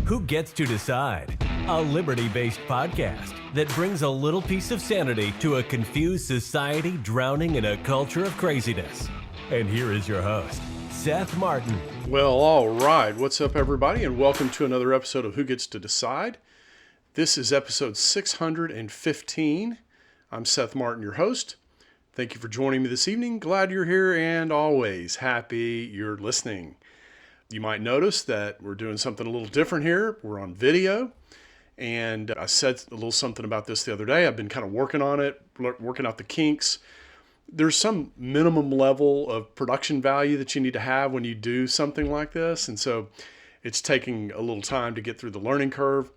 Who Gets to Decide? A liberty-based podcast that brings a little piece of sanity to a confused society drowning in a culture of craziness. And here is your host, Seth Martin. Well, all right. What's up, everybody, and welcome to another episode of Who Gets to Decide. This is episode 615. I'm Seth Martin, your host. Thank you for joining me this evening. Glad you're here, and always happy you're listening. You might notice that we're doing something a little different here. We're on video, and I said a little something about this the other day. I've been kind of working on it, working out the kinks. There's some minimum level of production value that you need to have when you do something like this, and so it's taking a little time to get through the learning curve.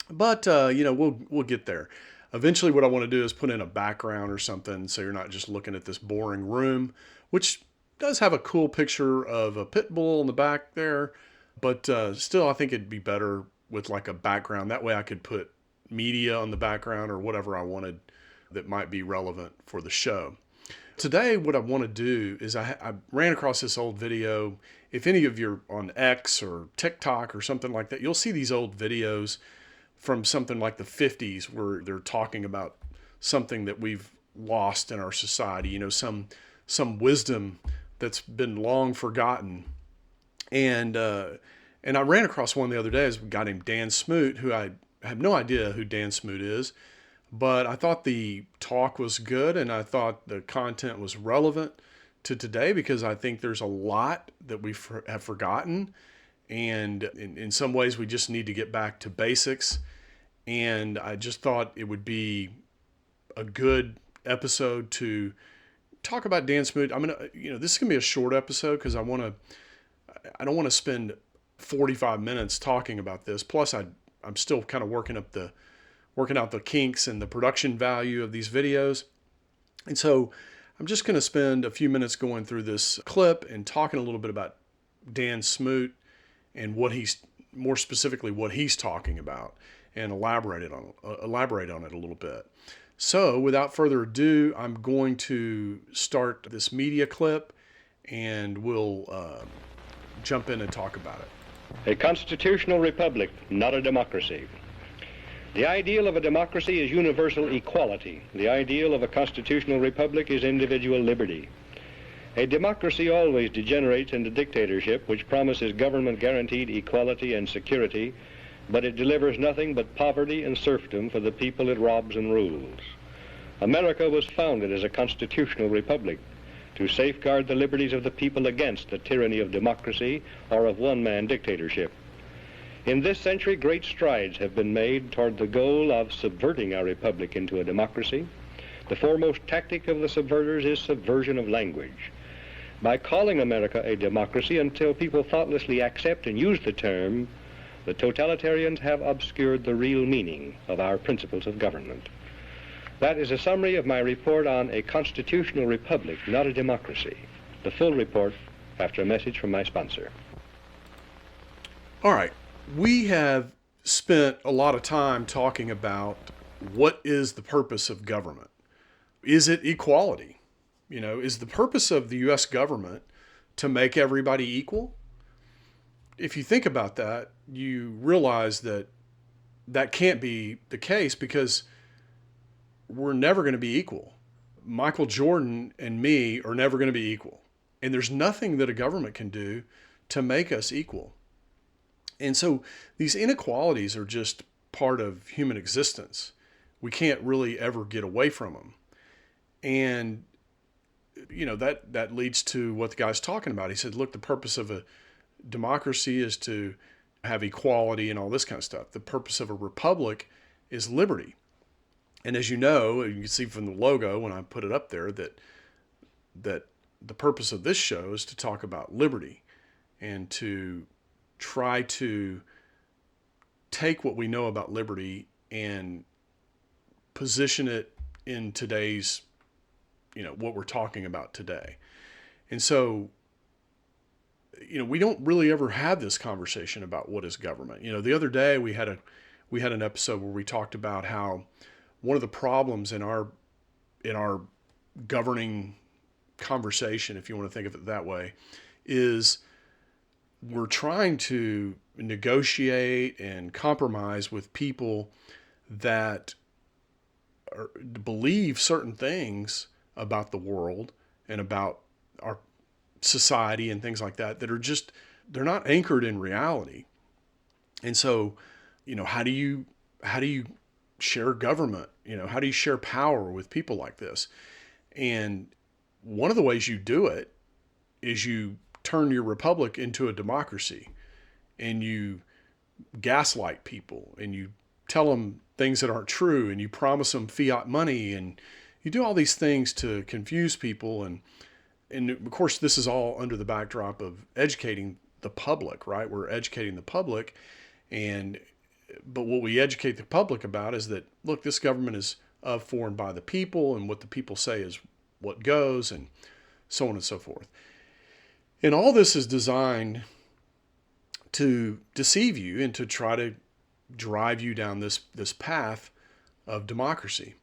But we'll get there. Eventually, what I want to do is put in a background or something, so you're not just looking at this boring room, which does have a cool picture of a pit bull in the back there, but still I think it'd be better with like a background. That way I could put media on the background or whatever I wanted that might be relevant for the show. Today what I want to do is I ran across this old video. If any of you are on X or TikTok or something like that, you'll see these old videos from something like the 50s where they're talking about something that we've lost in our society, some wisdom that's been long forgotten. And I ran across one the other day. It was a guy named Dan Smoot, who I have no idea who Dan Smoot is, but I thought the talk was good and I thought the content was relevant to today because I think there's a lot that we have forgotten. And in some ways we just need to get back to basics. And I just thought it would be a good episode to talk about Dan Smoot. This is gonna be a short episode because I don't want to spend 45 minutes talking about this. Plus, I'm still kind of working out the kinks and the production value of these videos, and so I'm just gonna spend a few minutes going through this clip and talking a little bit about Dan Smoot and more specifically what he's talking about, and elaborate on it a little bit. So without further ado, I'm going to start this media clip and we'll jump in and talk about it. A constitutional republic, not a democracy. The ideal of a democracy is universal equality. The ideal of a constitutional republic is individual liberty. A democracy always degenerates into dictatorship, which promises government-guaranteed equality and security, but it delivers nothing but poverty and serfdom for the people it robs and rules. America was founded as a constitutional republic to safeguard the liberties of the people against the tyranny of democracy or of one-man dictatorship. In this century, great strides have been made toward the goal of subverting our republic into a democracy. The foremost tactic of the subverters is subversion of language. By calling America a democracy until people thoughtlessly accept and use the term, the totalitarians have obscured the real meaning of our principles of government. That is a summary of my report on a constitutional republic, not a democracy. The full report after a message from my sponsor. All right. We have spent a lot of time talking about what is the purpose of government. Is it equality? Is the purpose of the U.S. government to make everybody equal? If you think about that, you realize that can't be the case because we're never going to be equal. Michael Jordan and me are never going to be equal. And there's nothing that a government can do to make us equal. And so these inequalities are just part of human existence. We can't really ever get away from them. And, that leads to what the guy's talking about. He said, look, the purpose of a democracy is to have equality and all this kind of stuff. The purpose of a republic is liberty. And as you know, you can see from the logo when I put it up there that the purpose of this show is to talk about liberty and to try to take what we know about liberty and position it in today's, what we're talking about today. And so, we don't really ever have this conversation about what is government. The other day we had an episode where we talked about how one of the problems in our governing conversation, if you want to think of it that way, is we're trying to negotiate and compromise with people that believe certain things about the world and about our society and things like that are just, they're not anchored in reality. And so, how do you share government? How do you share power with people like this? And one of the ways you do it is you turn your republic into a democracy, and you gaslight people, and you tell them things that aren't true, and you promise them fiat money, and you do all these things to confuse people. And of course, this is all under the backdrop of educating the public, right? We're educating the public. But what we educate the public about is that, look, this government is of, for, and by the people, and what the people say is what goes, and so on and so forth. And all this is designed to deceive you and to try to drive you down this path of democracy.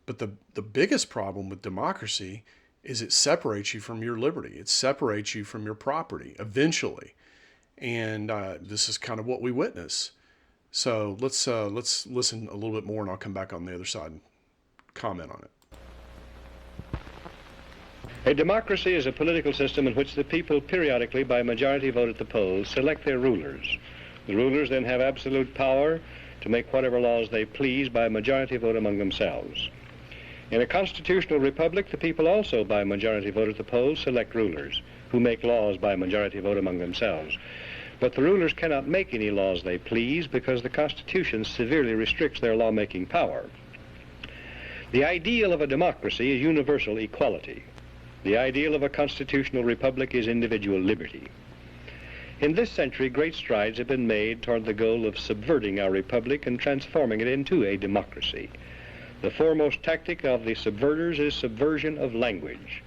But the biggest problem with democracy is it separates you from your liberty. It separates you from your property eventually. And this is kind of what we witness. So let's listen a little bit more, and I'll come back on the other side and comment on it. A democracy is a political system in which the people periodically, by majority vote at the polls, select their rulers. The rulers then have absolute power to make whatever laws they please by majority vote among themselves. In a constitutional republic, the people also, by majority vote at the polls, select rulers who make laws by majority vote among themselves. But the rulers cannot make any laws they please because the Constitution severely restricts their lawmaking power. The ideal of a democracy is universal equality. The ideal of a constitutional republic is individual liberty. In this century, great strides have been made toward the goal of subverting our republic and transforming it into a democracy. The foremost tactic of the subverters is subversion of language.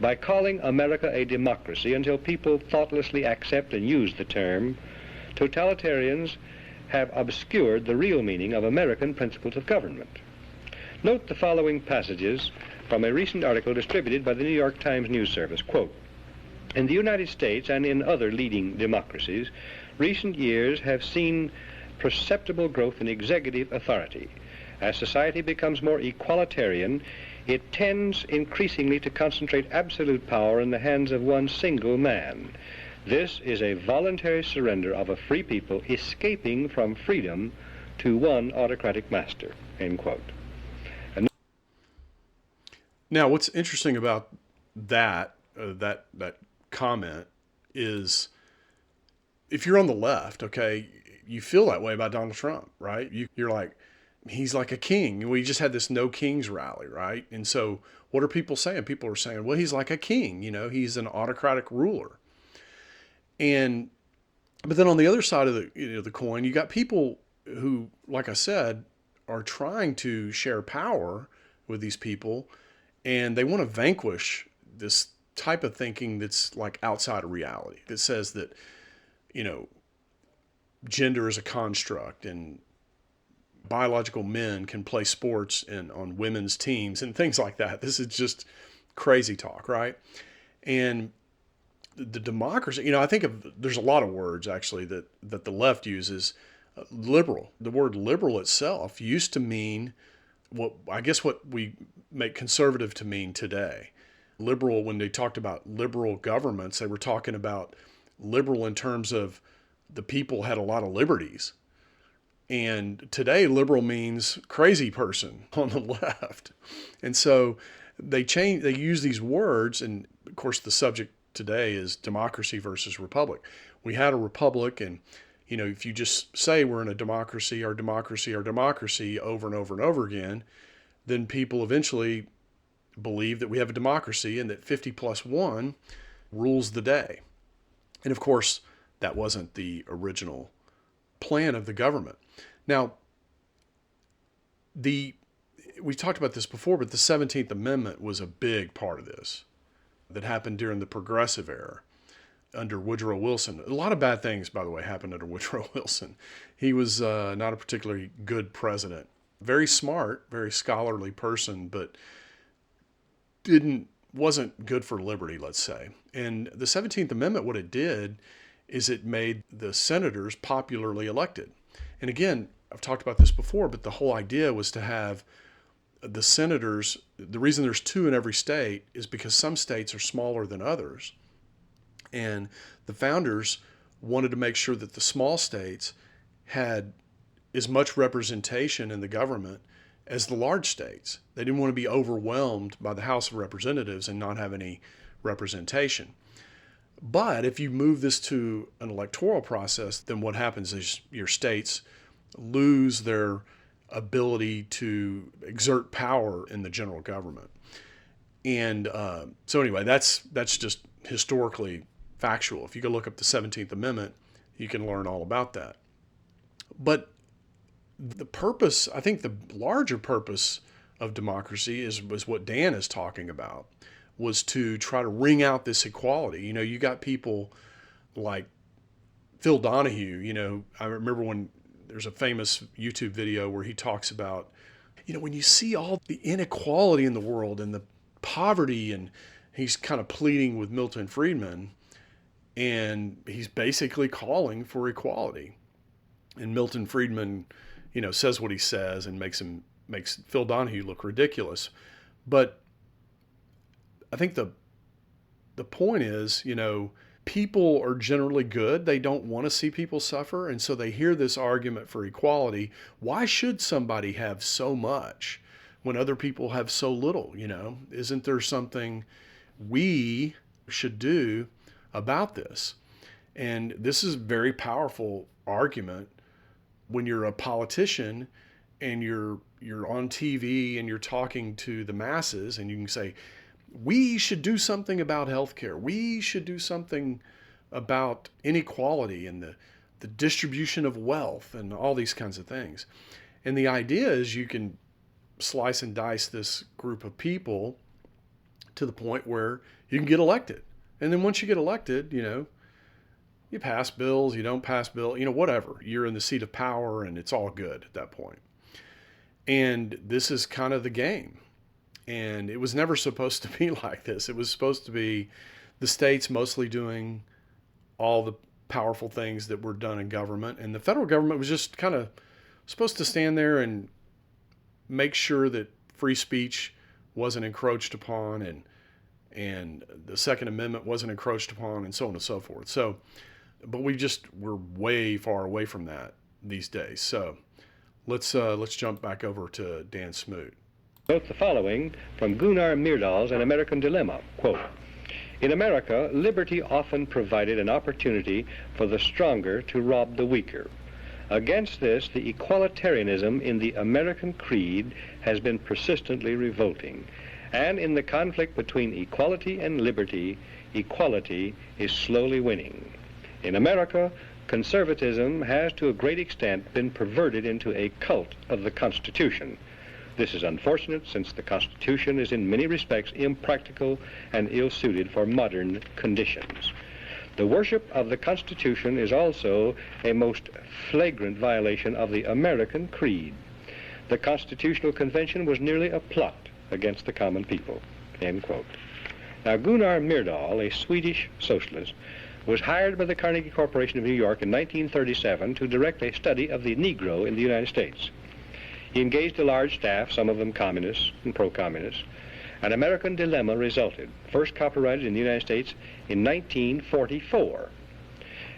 By calling America a democracy until people thoughtlessly accept and use the term, totalitarians have obscured the real meaning of American principles of government. Note the following passages from a recent article distributed by the New York Times News Service. Quote, "In the United States and in other leading democracies, recent years have seen perceptible growth in executive authority. As society becomes more equalitarian, it tends increasingly to concentrate absolute power in the hands of one single man. This is a voluntary surrender of a free people escaping from freedom to one autocratic master." End quote. Now, what's interesting about that comment is, if you're on the left, okay, you feel that way about Donald Trump, right? You're like, he's like a king. We just had this No Kings rally, right? And so what are people saying? People are saying, well, he's like a king, he's an autocratic ruler. But then on the other side of the coin, you got people who, like I said, are trying to share power with these people, and they want to vanquish this type of thinking that's like outside of reality, that says that, gender is a construct and biological men can play sports on women's teams and things like that. This is just crazy talk, right? And the democracy, I think there's a lot of words actually that the left uses. Liberal. The word liberal itself used to mean what we make conservative to mean today. Liberal, when they talked about liberal governments, they were talking about liberal in terms of the people had a lot of liberties. And today, liberal means crazy person on the left. And so they use these words, and of course the subject today is democracy versus republic. We had a republic, and if you just say we're in a democracy, our democracy, our democracy over and over and over again, then people eventually believe that we have a democracy and that 50+1 rules the day. And of course, that wasn't the original plan of the government. Now, we talked about this before, but the 17th Amendment was a big part of this that happened during the Progressive era under Woodrow Wilson. A lot of bad things, by the way, happened under Woodrow Wilson. He was not a particularly good president. Very smart, very scholarly person, but wasn't good for liberty, let's say. And the 17th Amendment, what it did is it made the senators popularly elected. And again, I've talked about this before, but the whole idea was to have the senators. The reason there's two in every state is because some states are smaller than others. And the founders wanted to make sure that the small states had as much representation in the government as the large states. They didn't want to be overwhelmed by the House of Representatives and not have any representation. But if you move this to an electoral process, then what happens is your states lose their ability to exert power in the general government. And so anyway, that's just historically factual. If you go look up the 17th Amendment, you can learn all about that. But the purpose, I think the larger purpose of democracy was what Dan is talking about, was to try to wring out this equality. You know, you got people like Phil Donahue. You know, I remember when there's a famous YouTube video where he talks about, you know, when you see all the inequality in the world and the poverty, and he's kind of pleading with Milton Friedman, and he's basically calling for equality. And Milton Friedman, you know, says what he says and makes Phil Donahue look ridiculous. But I think the point is, you know, people are generally good. They don't want to see people suffer. And so they hear this argument for equality. Why should somebody have so much when other people have so little? You know, isn't there something we should do about this? And this is a very powerful argument when you're a politician and you're on TV and you're talking to the masses, and you can say, we should do something about healthcare. We should do something about inequality and the distribution of wealth and all these kinds of things. And the idea is you can slice and dice this group of people to the point where you can get elected. And then once you get elected, you know, you pass bills, you don't pass bills, you know, whatever. You're in the seat of power and it's all good at that point. And this is kind of the game. And it was never supposed to be like this. It was supposed to be the states mostly doing all the powerful things that were done in government. And the federal government was just kind of supposed to stand there and make sure that free speech wasn't encroached upon, and the Second Amendment wasn't encroached upon, and so on and so forth. So, but we're way far away from that these days. So let's jump back over to Dan Smoot. Note the following from Gunnar Myrdal's An American Dilemma. Quote, in America, liberty often provided an opportunity for the stronger to rob the weaker. Against this, the equalitarianism in the American creed has been persistently revolting. And in the conflict between equality and liberty, equality is slowly winning. In America, conservatism has to a great extent been perverted into a cult of the Constitution. This is unfortunate, since the Constitution is in many respects impractical and ill-suited for modern conditions. The worship of the Constitution is also a most flagrant violation of the American creed. The Constitutional Convention was nearly a plot against the common people, end quote. Now, Gunnar Myrdal, a Swedish socialist, was hired by the Carnegie Corporation of New York in 1937 to direct a study of the Negro in the United States. He engaged a large staff, some of them communists and pro-communists. An American Dilemma resulted, first copyrighted in the United States in 1944.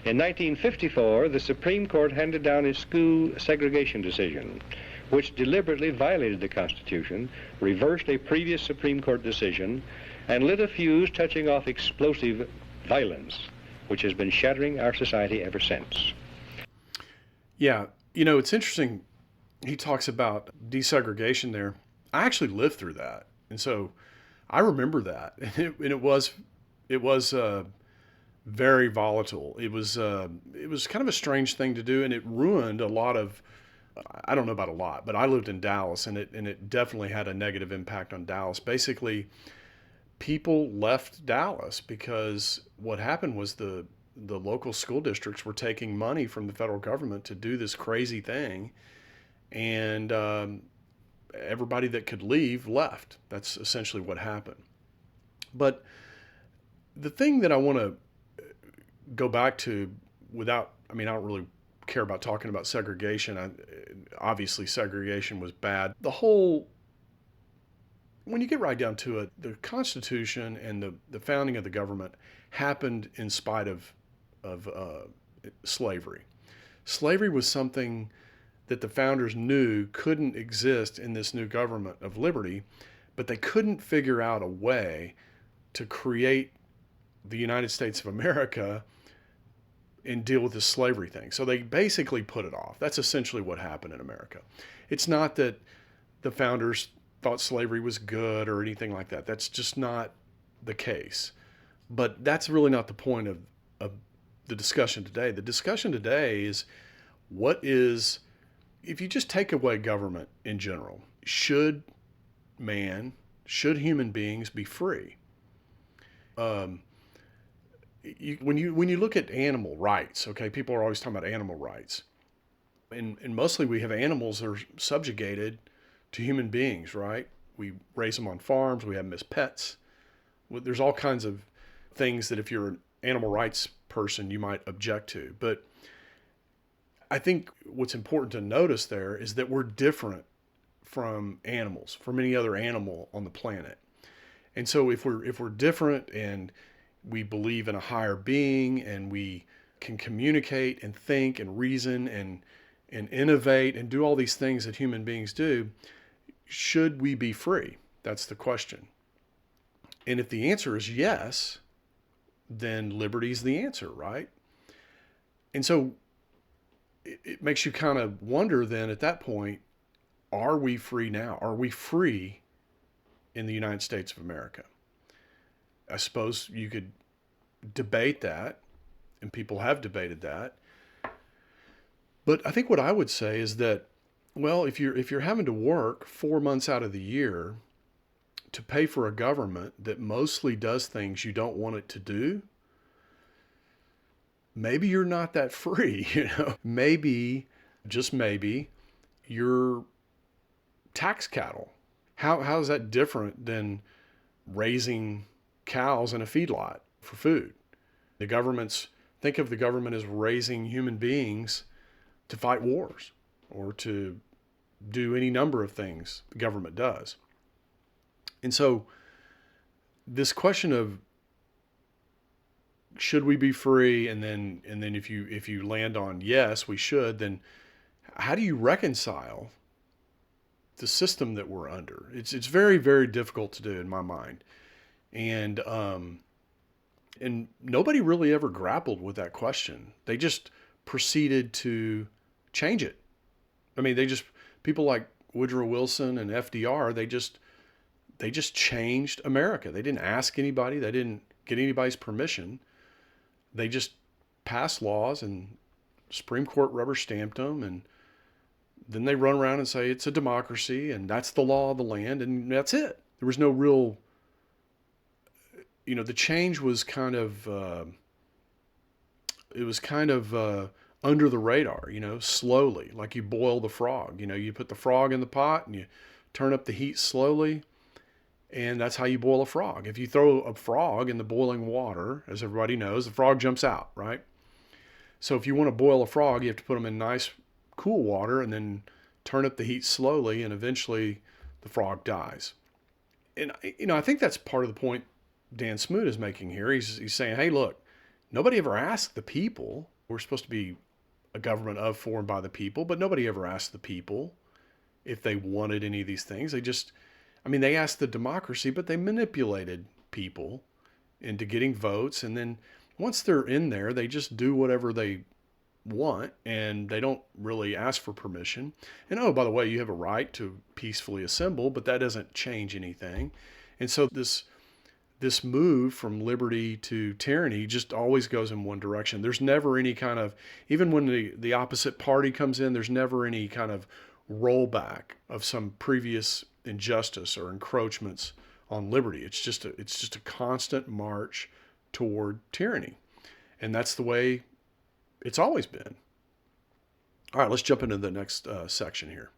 In 1954, the Supreme Court handed down a school segregation decision, which deliberately violated the Constitution, reversed a previous Supreme Court decision, and lit a fuse touching off explosive violence, which has been shattering our society ever since. Yeah, you know, it's interesting. He talks about desegregation there. I actually lived through that. And so I remember that. And it was very volatile. It was kind of a strange thing to do, and it ruined a lot of, I don't know about a lot, but I lived in Dallas, and it definitely had a negative impact on Dallas. Basically, people left Dallas because what happened was the local school districts were taking money from the federal government to do this crazy thing. And everybody that could leave left. That's essentially what happened. But the thing that I want to go back to I don't really care about talking about segregation. Obviously, segregation was bad. When you get right down to it, the Constitution and the founding of the government happened in spite of slavery. Slavery was something that the founders knew couldn't exist in this new government of liberty, but they couldn't figure out a way to create the United States of America and deal with this slavery thing. So they basically put it off. That's essentially what happened in America. It's not that the founders thought slavery was good or anything like that. That's just not the case. But that's really not the point of the discussion today. The discussion today is if you just take away government in general, should human beings be free? When you look at animal rights, okay, people are always talking about animal rights. And mostly we have animals that are subjugated to human beings, right? We raise them on farms, we have them as pets. There's all kinds of things that if you're an animal rights person, you might object to. But I think what's important to notice there is that we're different from animals, from any other animal on the planet. And so if we're different and we believe in a higher being and we can communicate and think and reason and innovate and do all these things that human beings do, should we be free? That's the question. And if the answer is yes, then liberty's the answer, right? And so it makes you kind of wonder then at that point, are we free now? Are we free in the United States of America? I suppose you could debate that, and people have debated that. But I think what I would say is that, well, if you're having to work 4 months out of the year to pay for a government that mostly does things you don't want it to do, maybe you're not that free, Maybe, just maybe, you're tax cattle. How is that different than raising cows in a feedlot for food? Think of the government as raising human beings to fight wars or to do any number of things the government does. And so this question of should we be free, and then if you land on yes, we should, then how do you reconcile the system that we're under? It's very, very difficult to do in my mind. And nobody really ever grappled with that question. They just proceeded to change it. I mean, people like Woodrow Wilson and FDR, they just changed America. They didn't ask anybody. They didn't get anybody's permission. They just passed laws and Supreme Court rubber stamped them. And then they run around and say it's a democracy and that's the law of the land. And that's it. There was no real, the change was kind of, under the radar, slowly, like you boil the frog. You put the frog in the pot and you turn up the heat slowly, and that's how you boil a frog. If you throw a frog in the boiling water, as everybody knows, the frog jumps out, right? So if you want to boil a frog, you have to put them in nice, cool water and then turn up the heat slowly, and eventually the frog dies. And, I think that's part of the point Dan Smoot is making here. He's saying, hey, look, nobody ever asked the people. We're supposed to be a government of, for, and by the people, but nobody ever asked the people if they wanted any of these things. They asked the democracy, but they manipulated people into getting votes. And then once they're in there, they just do whatever they want, and they don't really ask for permission. And oh, by the way, you have a right to peacefully assemble, but that doesn't change anything. And so this move from liberty to tyranny just always goes in one direction. There's never any kind of, even when the opposite party comes in, there's never any kind of rollback of some previous injustice or encroachments on liberty. It's just a constant march toward tyranny. And that's the way it's always been. All right, let's jump into the next section here.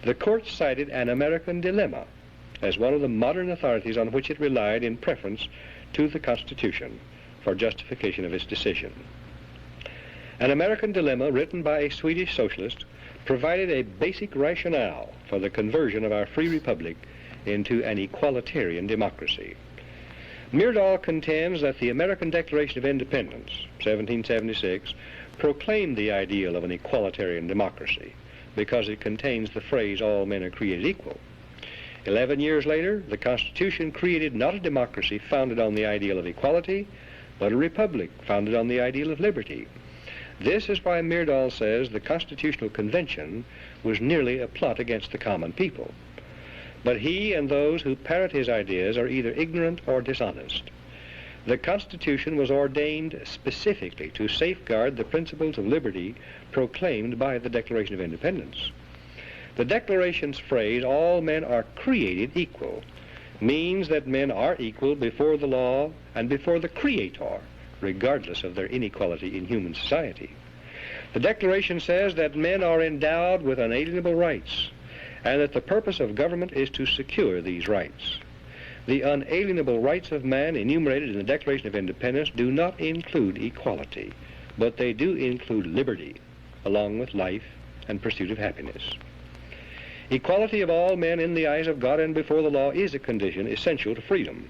The court cited an American dilemma as one of the modern authorities on which it relied in preference to the Constitution for justification of its decision. An American Dilemma, written by a Swedish socialist, provided a basic rationale for the conversion of our free republic into an equalitarian democracy. Myrdal contends that the American Declaration of Independence, 1776, proclaimed the ideal of an equalitarian democracy because it contains the phrase, all men are created equal. 11 years later, the Constitution created not a democracy founded on the ideal of equality, but a republic founded on the ideal of liberty. This is why Myrdal says the Constitutional Convention was nearly a plot against the common people. But he and those who parrot his ideas are either ignorant or dishonest. The Constitution was ordained specifically to safeguard the principles of liberty proclaimed by the Declaration of Independence. The Declaration's phrase, all men are created equal, means that men are equal before the law and before the Creator, regardless of their inequality in human society. The Declaration says that men are endowed with unalienable rights, and that the purpose of government is to secure these rights. The unalienable rights of man enumerated in the Declaration of Independence do not include equality, but they do include liberty, along with life and pursuit of happiness. Equality of all men in the eyes of God and before the law is a condition essential to freedom,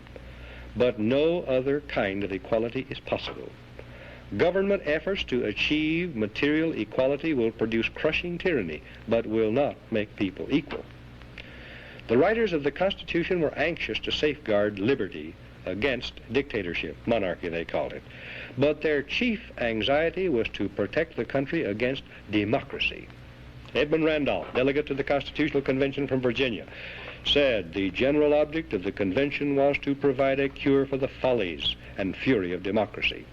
but no other kind of equality is possible. Government efforts to achieve material equality will produce crushing tyranny, but will not make people equal. The writers of the Constitution were anxious to safeguard liberty against dictatorship, monarchy they called it, but their chief anxiety was to protect the country against democracy. Edmund Randolph, delegate to the Constitutional Convention from Virginia, said the general object of the convention was to provide a cure for the follies and fury of democracy.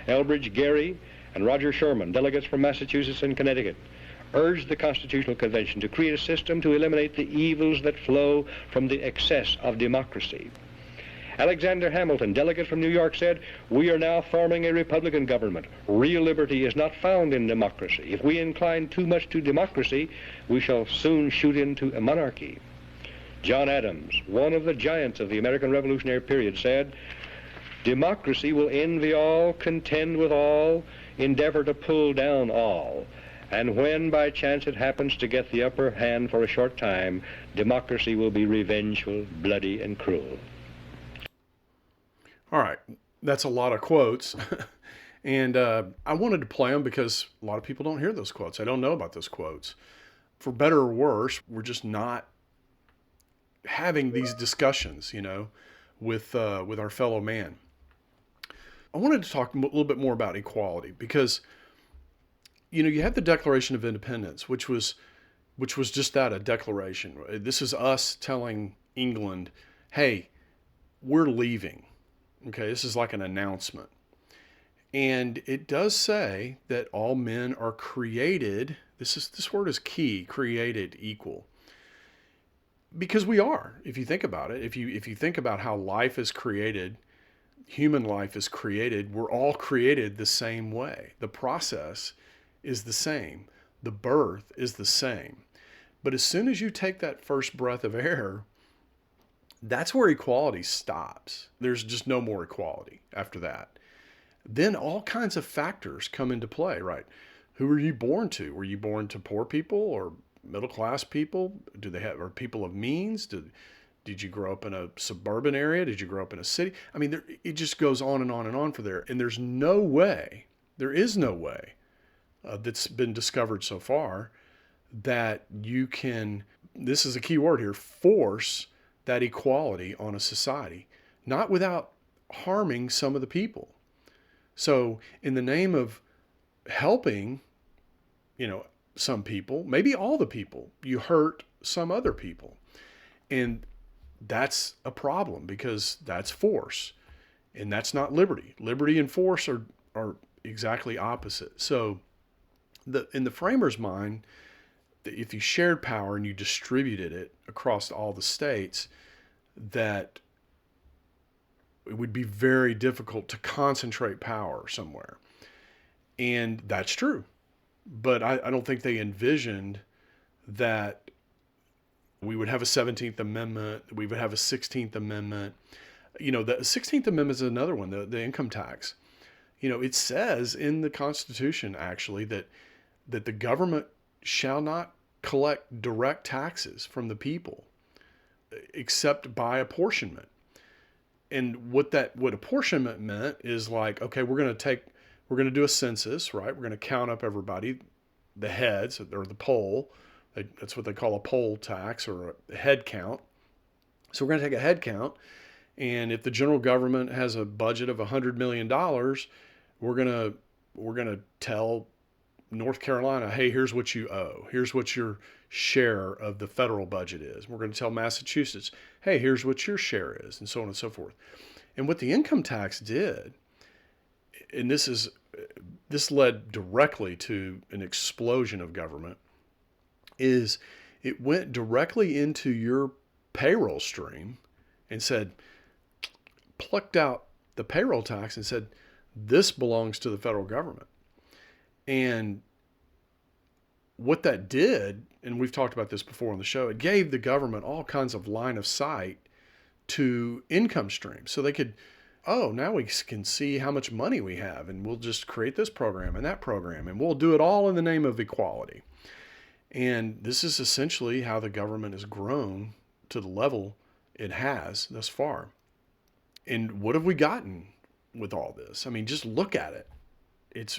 Elbridge Gerry and Roger Sherman, delegates from Massachusetts and Connecticut, urged the Constitutional Convention to create a system to eliminate the evils that flow from the excess of democracy. Alexander Hamilton, delegate from New York, said, "We are now forming a Republican government. Real liberty is not found in democracy. If we incline too much to democracy, we shall soon shoot into a monarchy." John Adams, one of the giants of the American Revolutionary period, said, "Democracy will envy all, contend with all, endeavor to pull down all. And when by chance it happens to get the upper hand for a short time, democracy will be revengeful, bloody, and cruel." All right, that's a lot of quotes. And I wanted to play them because a lot of people don't hear those quotes. I don't know about those quotes. For better or worse, we're just not having these discussions, with our fellow man. I wanted to talk a little bit more about equality because, you have the Declaration of Independence, which was just that, a declaration. This is us telling England, hey, we're leaving. Okay, this is like an announcement. And it does say that all men are created, this word is key, created equal. Because we are, if you think about it. If you think about how life is created, human life is created, we're all created the same way. The process is the same. The birth is the same. But as soon as you take that first breath of air, that's where equality stops. There's just no more equality after that. Then all kinds of factors come into play, right? Who were you born to? Were you born to poor people or middle class people? Are people of means? Did you grow up in a suburban area? Did you grow up in a city? I mean, it just goes on and on and on for there. And there is no way that's been discovered so far that you can, this is a key word here, force that equality on a society, not without harming some of the people. So in the name of helping, some people, maybe all the people, you hurt some other people. And that's a problem because that's force and that's not liberty. Liberty and force are exactly opposite. So in the framer's mind, if you shared power and you distributed it across all the states, that it would be very difficult to concentrate power somewhere. And that's true. But I don't think they envisioned that we would have a 17th Amendment, we would have a 16th Amendment. The 16th Amendment is another one, the income tax. It says in the Constitution, actually, that the government shall not collect direct taxes from the people except by apportionment. And what apportionment meant is like, okay, we're going to do a census, right? We're going to count up everybody, the heads or the poll. That's what they call a poll tax or a head count. So we're going to take a head count. And if the general government has a budget of $100 million, we're going to tell North Carolina, hey, here's what you owe. Here's what your share of the federal budget is. We're going to tell Massachusetts, hey, here's what your share is, and so on and so forth. And what the income tax did, and this led directly to an explosion of government, is it went directly into your payroll stream and plucked out the payroll tax and said, this belongs to the federal government. And what that did, and we've talked about this before on the show, it gave the government all kinds of line of sight to income streams. So they could, now we can see how much money we have, and we'll just create this program and that program, and we'll do it all in the name of equality. And this is essentially how the government has grown to the level it has thus far. And what have we gotten with all this? I mean, just look at it.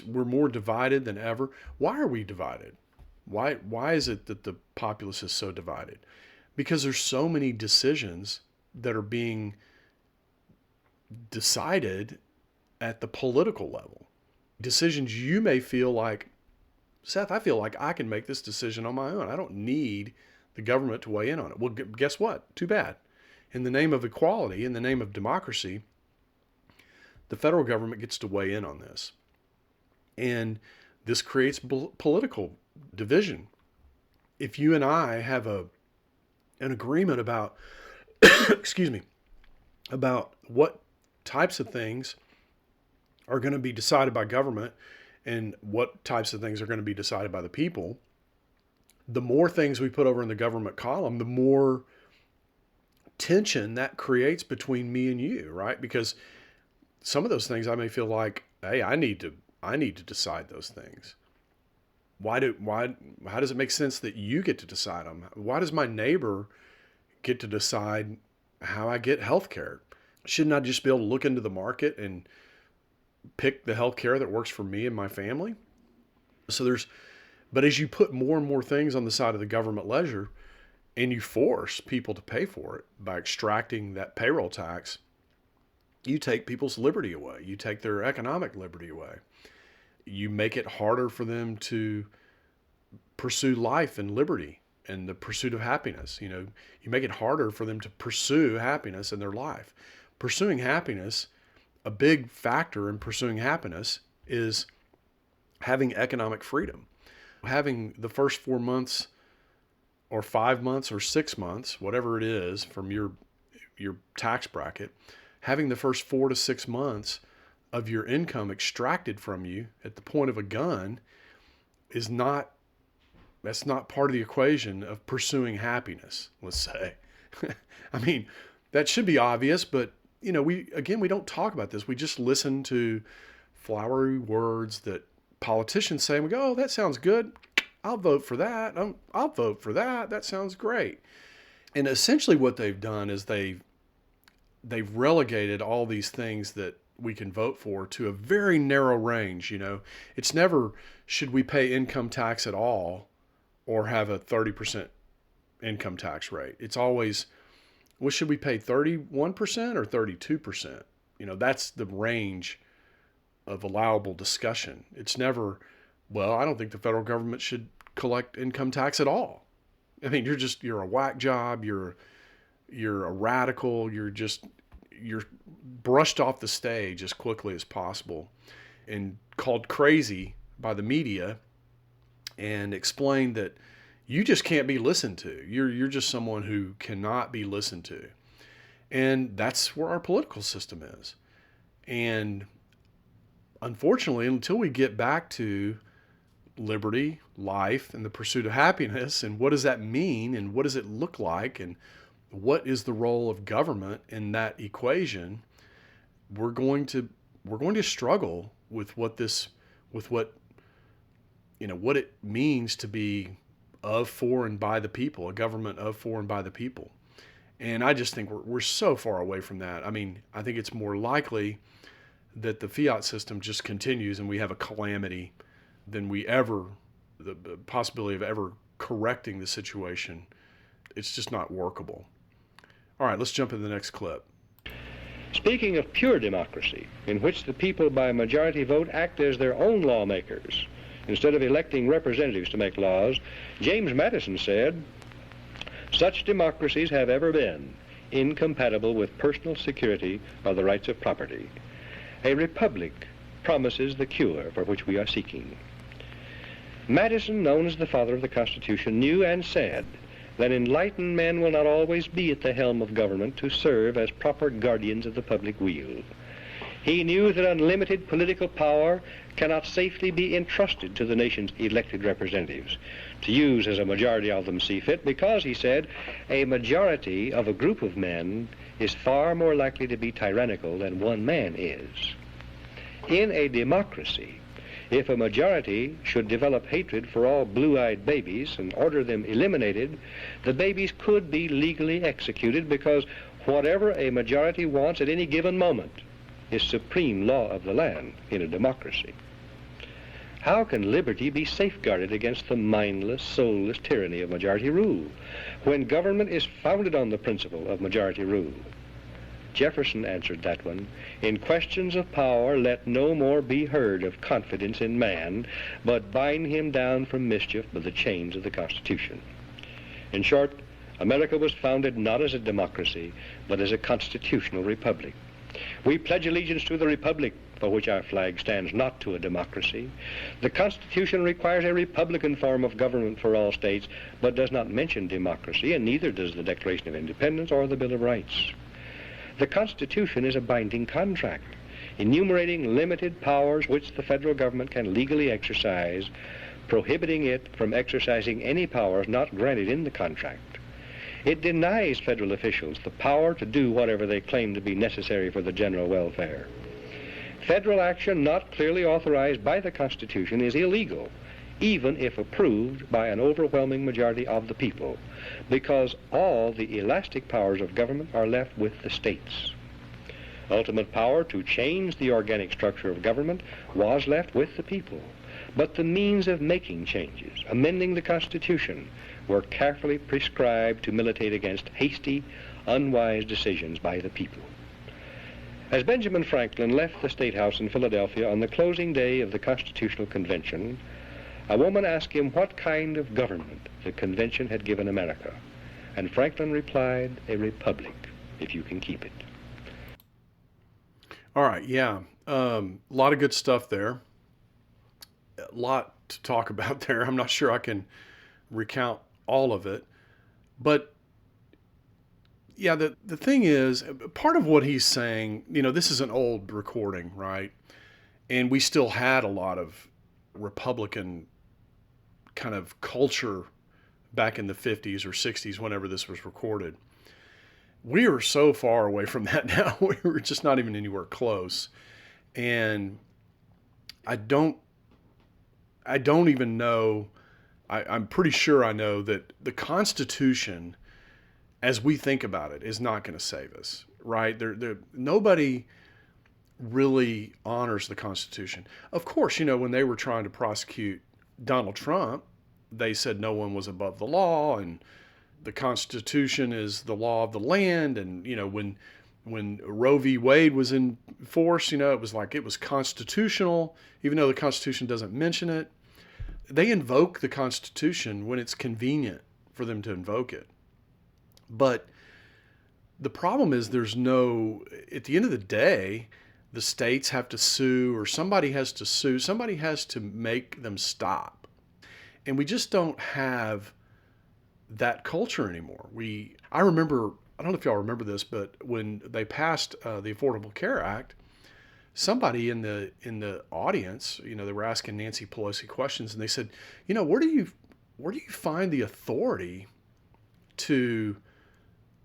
We're more divided than ever. Why are we divided? Why is it that the populace is so divided? Because there's so many decisions that are being decided at the political level. Decisions you may feel like, Seth, I feel like I can make this decision on my own. I don't need the government to weigh in on it. Well, guess what? Too bad. In the name of equality, in the name of democracy, the federal government gets to weigh in on this. And this creates political division. If you and I have an agreement about, about what types of things are going to be decided by government and what types of things are going to be decided by the people, the more things we put over in the government column, the more tension that creates between me and you, right? Because some of those things I may feel like, hey, I need to decide those things. How does it make sense that you get to decide them? Why does my neighbor get to decide how I get health care? Shouldn't I just be able to look into the market and pick the health care that works for me and my family? But as you put more and more things on the side of the government ledger and you force people to pay for it by extracting that payroll tax, you take people's liberty away. You take their economic liberty away. You make it harder for them to pursue life and liberty and the pursuit of happiness. You make it harder for them to pursue happiness in their life. Pursuing happiness, a big factor in pursuing happiness is having economic freedom. Having the first 4 months or 5 months or 6 months, whatever it is from your tax bracket, having the first 4 to 6 months of your income extracted from you at the point of a gun that's not part of the equation of pursuing happiness, let's say. I mean, that should be obvious, but we don't talk about this. We just listen to flowery words that politicians say, and we go, oh, that sounds good. I'll vote for that. I'll vote for that. That sounds great. And essentially what they've done is they've relegated all these things that we can vote for to a very narrow range. It's never, should we pay income tax at all or have a 30% income tax rate? It's always, well, should we pay 31% or 32%? That's the range of allowable discussion. It's never, well, I don't think the federal government should collect income tax at all. I mean, you're a whack job. You're a radical. You're brushed off the stage as quickly as possible and called crazy by the media and explained that you just can't be listened to. You're just someone who cannot be listened to. And that's where our political system is. And unfortunately, until we get back to liberty, life, and the pursuit of happiness, and what does that mean, and what does it look like, and what is the role of government in that equation, we're going to we're going to struggle with what it means to be of, for, and by the people, a government of, for, and by the people. And I just think we're so far away from that. I mean, I think it's more likely that the fiat system just continues and we have a calamity than the possibility of ever correcting the situation. It's just not workable. All right, let's jump into the next clip. Speaking of pure democracy, in which the people by majority vote act as their own lawmakers, instead of electing representatives to make laws, James Madison said, "Such democracies have ever been incompatible with personal security or the rights of property. A republic promises the cure for which we are seeking." Madison, known as the father of the Constitution, knew and said that enlightened men will not always be at the helm of government to serve as proper guardians of the public weal. He knew that unlimited political power cannot safely be entrusted to the nation's elected representatives to use as a majority of them see fit because, he said, a majority of a group of men is far more likely to be tyrannical than one man is. In a democracy, if a majority should develop hatred for all blue-eyed babies and order them eliminated, the babies could be legally executed because whatever a majority wants at any given moment is supreme law of the land in a democracy. How can liberty be safeguarded against the mindless, soulless tyranny of majority rule when government is founded on the principle of majority rule? Jefferson answered that one, "In questions of power, let no more be heard of confidence in man, but bind him down from mischief by the chains of the Constitution." In short, America was founded not as a democracy, but as a constitutional republic. We pledge allegiance to the republic, for which our flag stands, not to a democracy. The Constitution requires a republican form of government for all states, but does not mention democracy, and neither does the Declaration of Independence or the Bill of Rights. The Constitution is a binding contract, enumerating limited powers which the federal government can legally exercise, prohibiting it from exercising any powers not granted in the contract. It denies federal officials the power to do whatever they claim to be necessary for the general welfare. Federal action not clearly authorized by the Constitution is illegal, even if approved by an overwhelming majority of the people, because all the elastic powers of government are left with the states. Ultimate power to change the organic structure of government was left with the people, but the means of making changes, amending the Constitution, were carefully prescribed to militate against hasty, unwise decisions by the people. As Benjamin Franklin left the State House in Philadelphia on the closing day of the Constitutional Convention, a woman asked him what kind of government the convention had given America, and Franklin replied, "A republic, if you can keep it." All right, yeah. A lot of good stuff there. A lot to talk about there. I'm not sure I can recount all of it. But, yeah, the thing is, part of what he's saying, this is an old recording, right? And we still had a lot of Republican kind of culture back in the 50s or 60s, whenever this was recorded. We are so far away from that now. We're just not even anywhere close. And I don't even know, I'm pretty sure I know that the Constitution, as we think about it, is not going to save us, right? Nobody really honors the Constitution. Of course, when they were trying to prosecute Donald Trump, they said no one was above the law and the Constitution is the law of the land. And, when Roe v. Wade was in force, it was like it was constitutional, even though the Constitution doesn't mention it. They invoke the Constitution when it's convenient for them to invoke it. But the problem is at the end of the day, the states have to sue, or somebody has to sue, somebody has to make them stop. And we just don't have that culture anymore. I remember, I don't know if y'all remember this, but when they passed the Affordable Care Act, somebody in the audience, they were asking Nancy Pelosi questions, and they said, where do you find the authority to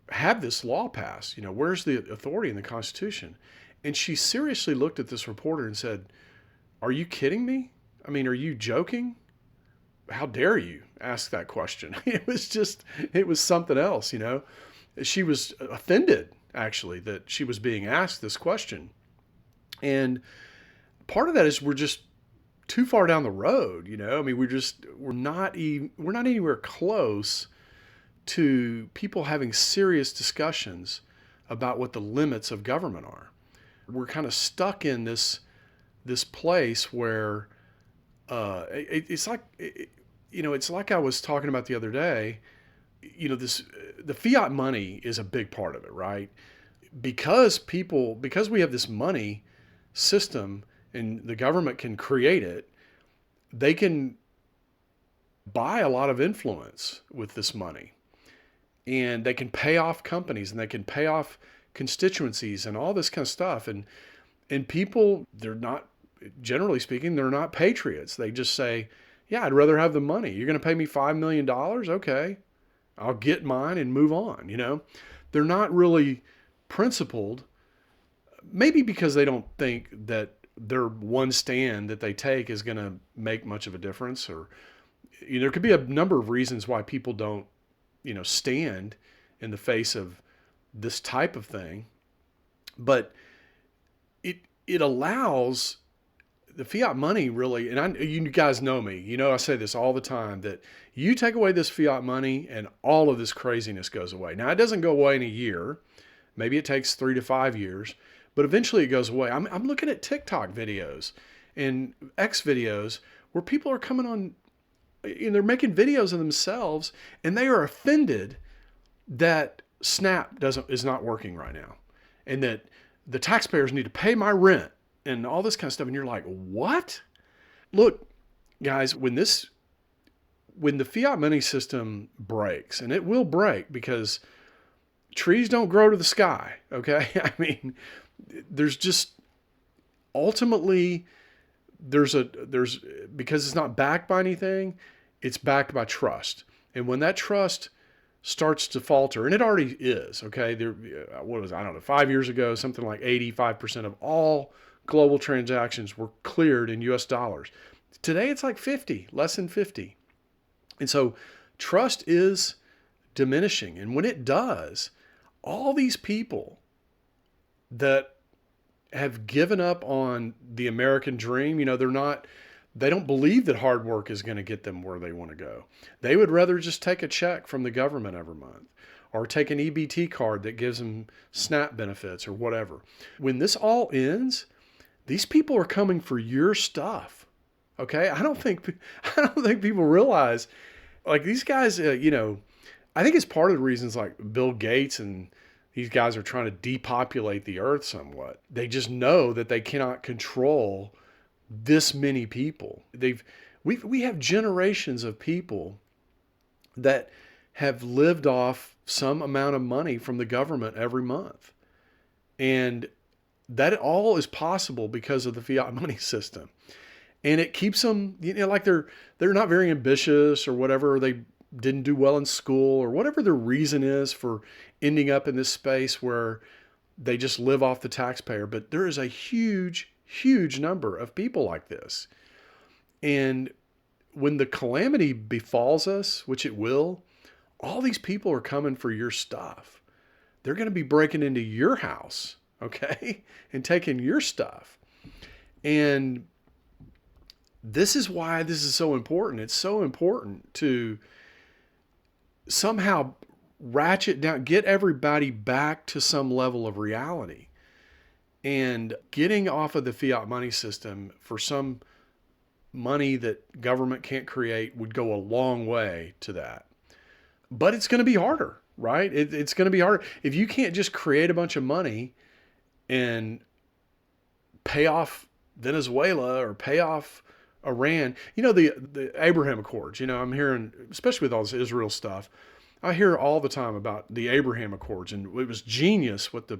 have this law passed? Where's the authority in the Constitution? And she seriously looked at this reporter and said, "Are you kidding me? I mean, are you joking? How dare you ask that question?" It was something else, you know. She was offended, actually, that she was being asked this question. And part of that is we're just too far down the road, you know. I mean, we're not anywhere close to people having serious discussions about what the limits of government are. We're kind of stuck in this place where it's like, you know, it's like I was talking about the other day. You know, the fiat money is a big part of it, right? Because we have this money system and the government can create it, they can buy a lot of influence with this money. And they can pay off companies and they can pay off constituencies and all this kind of stuff. And people, they're not, generally speaking, they're not patriots. They just say, yeah, I'd rather have the money. You're going to pay me $5 million? Okay, I'll get mine and move on. You know, they're not really principled, maybe because they don't think that their one stand that they take is going to make much of a difference. Or, you know, there could be a number of reasons why people don't, you know, stand in the face of this type of thing. But it allows the fiat money really, and you guys know me, you know, I say this all the time, that you take away this fiat money and all of this craziness goes away. Now, it doesn't go away in a year. Maybe it takes 3 to 5 years, but eventually it goes away. I'm looking at TikTok videos and X videos where people are coming on, and they're making videos of themselves, and they are offended that SNAP is not working right now, and that the taxpayers need to pay my rent and all this kind of stuff. And you're like, what? Look, guys, when the fiat money system breaks, and it will break because trees don't grow to the sky, okay? I mean, there's just ultimately because it's not backed by anything, it's backed by trust. And when that trust starts to falter, and it already is, okay? I don't know, 5 years ago, something like 85% of all global transactions were cleared in US dollars. Today it's like 50, less than 50. And so trust is diminishing. And when it does, all these people that have given up on the American dream, you know, they don't believe that hard work is going to get them where they want to go. They would rather just take a check from the government every month or take an EBT card that gives them SNAP benefits or whatever. When this all ends, these people are coming for your stuff. Okay? I don't think people realize, like, these guys, you know, I think it's part of the reasons like Bill Gates and these guys are trying to depopulate the earth somewhat. They just know that they cannot control this many people. We have generations of people that have lived off some amount of money from the government every month. And that all is possible because of the fiat money system. And it keeps them, you know, like they're not very ambitious or whatever, or they didn't do well in school or whatever the reason is for ending up in this space where they just live off the taxpayer. But there is a huge number of people like this. And when the calamity befalls us, which it will, all these people are coming for your stuff. They're going to be breaking into your house, okay, and taking your stuff. And this is why this is so important. It's so important to somehow ratchet down, get everybody back to some level of reality. And getting off of the fiat money system for some money that government can't create would go a long way to that. But it's going to be harder, right? It's going to be harder. If you can't just create a bunch of money and pay off Venezuela or pay off Iran, you know, the Abraham Accords, you know, I'm hearing, especially with all this Israel stuff, I hear all the time about the Abraham Accords, and it was genius what the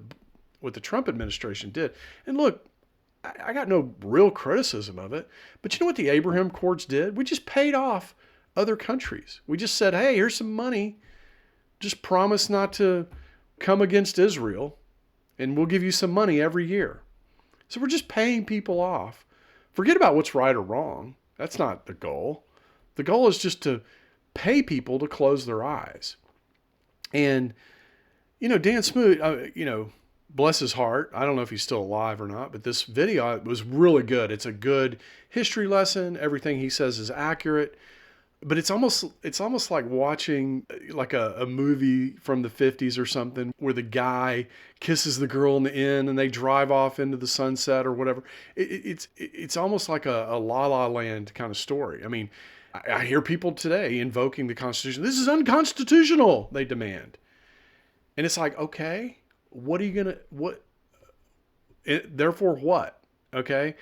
Trump administration did. And look, I got no real criticism of it, but you know what the Abraham Accords did? We just paid off other countries. We just said, hey, here's some money. Just promise not to come against Israel, and we'll give you some money every year. So we're just paying people off. Forget about what's right or wrong. That's not the goal. The goal is just to pay people to close their eyes. And, Dan Smoot, bless his heart. I don't know if he's still alive or not, but this video was really good. It's a good history lesson. Everything he says is accurate. But it's almost like watching like a movie from the 50s or something where the guy kisses the girl in the end and they drive off into the sunset or whatever. It's almost like a La La Land kind of story. I mean, I hear people today invoking the Constitution. This is unconstitutional, they demand. And it's like, okay, therefore what? Okay.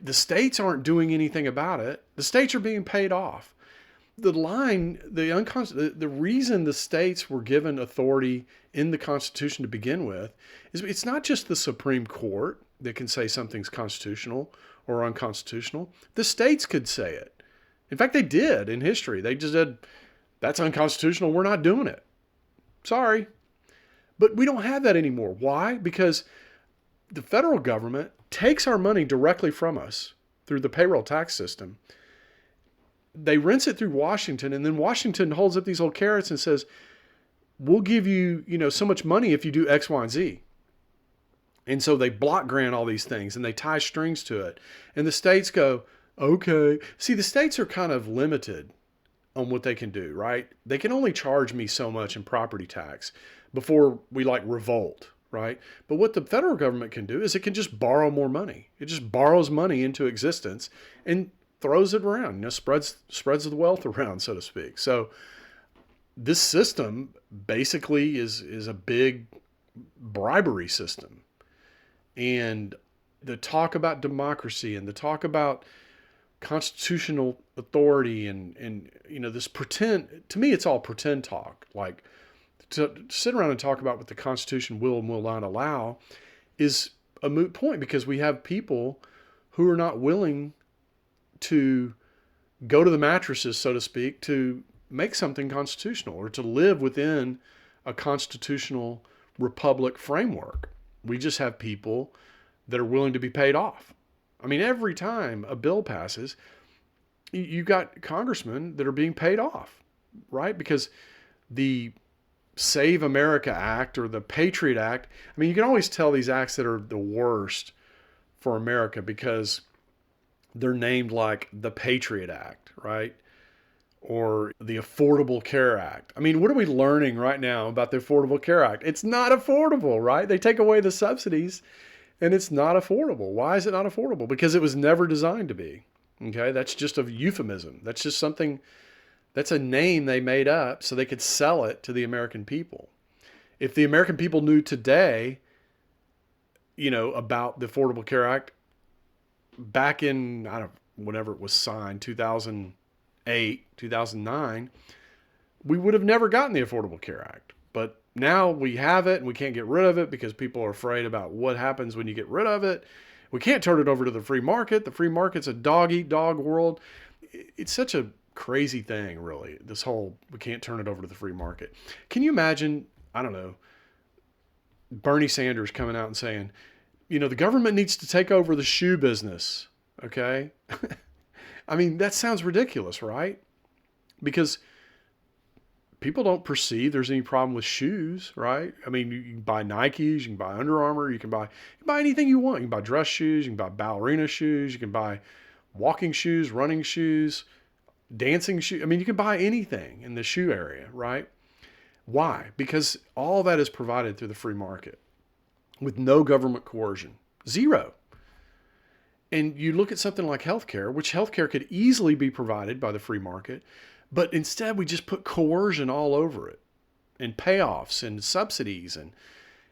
The states aren't doing anything about it. The states are being paid off. The reason the states were given authority in the Constitution to begin with is it's not just the Supreme Court that can say something's constitutional or unconstitutional. The states could say it. In fact, they did in history. They just said, that's unconstitutional. We're not doing it. Sorry. But we don't have that anymore. Why? Because the federal government takes our money directly from us through the payroll tax system. They rinse it through Washington, and then Washington holds up these old carrots and says, we'll give you, so much money if you do X, Y, and Z. And so they block grant all these things and they tie strings to it. And the states go, okay. See, the states are kind of limited on what they can do, right? They can only charge me so much in property tax before we revolt. Right? But what the federal government can do is it can just borrow more money. It just borrows money into existence and throws it around, spreads the wealth around, so to speak. So this system basically is a big bribery system. And the talk about democracy and the talk about constitutional authority and this pretend, to me, it's all pretend talk. Like, to sit around and talk about what the Constitution will and will not allow is a moot point, because we have people who are not willing to go to the mattresses, so to speak, to make something constitutional or to live within a constitutional republic framework. We just have people that are willing to be paid off. I mean, every time a bill passes, you got congressmen that are being paid off, right? Because the Save America Act or the Patriot Act. I mean, you can always tell these acts that are the worst for America because they're named like the Patriot Act, right? Or the Affordable Care Act. I mean, what are we learning right now about the Affordable Care Act? It's not affordable, right? They take away the subsidies and it's not affordable. Why is it not affordable? Because it was never designed to be. Okay, that's just a euphemism. That's just something. That's a name they made up so they could sell it to the American people. If the American people knew today, about the Affordable Care Act back in, whenever it was signed, 2008, 2009, we would have never gotten the Affordable Care Act. But now we have it and we can't get rid of it because people are afraid about what happens when you get rid of it. We can't turn it over to the free market. The free market's a dog-eat-dog world. It's such a crazy thing, really, this whole we can't turn it over to the free market. Can you imagine, I don't know, Bernie Sanders coming out and saying, the government needs to take over the shoe business, okay? I mean, that sounds ridiculous, right? Because people don't perceive there's any problem with shoes, right? I mean, you can buy Nikes, you can buy Under Armour, you can buy anything you want. You can buy dress shoes, you can buy ballerina shoes, you can buy walking shoes, running shoes, dancing shoes. I mean, you can buy anything in the shoe area, right? Why? Because all that is provided through the free market with no government coercion. Zero. And you look at something like healthcare, which healthcare could easily be provided by the free market, but instead we just put coercion all over it and payoffs and subsidies.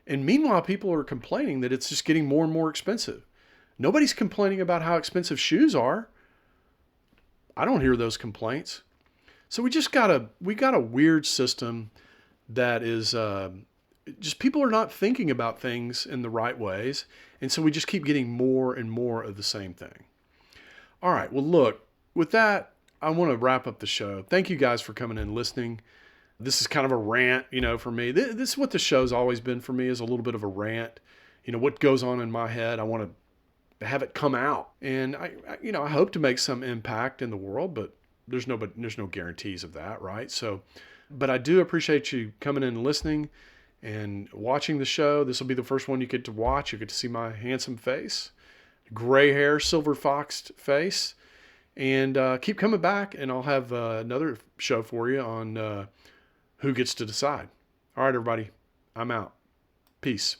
And meanwhile, people are complaining that it's just getting more and more expensive. Nobody's complaining about how expensive shoes are. I don't hear those complaints. So we got a weird system that is just people are not thinking about things in the right ways. And so we just keep getting more and more of the same thing. All right. Well, look, with that, I want to wrap up the show. Thank you guys for coming in and listening. This is kind of a rant, for me. This is what the show's always been for me, is a little bit of a rant. what goes on in my head. I want to have it come out. And I hope to make some impact in the world, but there's no guarantees of that, right? So, but I do appreciate you coming in and listening and watching the show. This will be the first one you get to watch. You get to see my handsome face, gray hair, silver foxed face, and keep coming back, and I'll have another show for you on who gets to decide. All right, everybody, I'm out. Peace.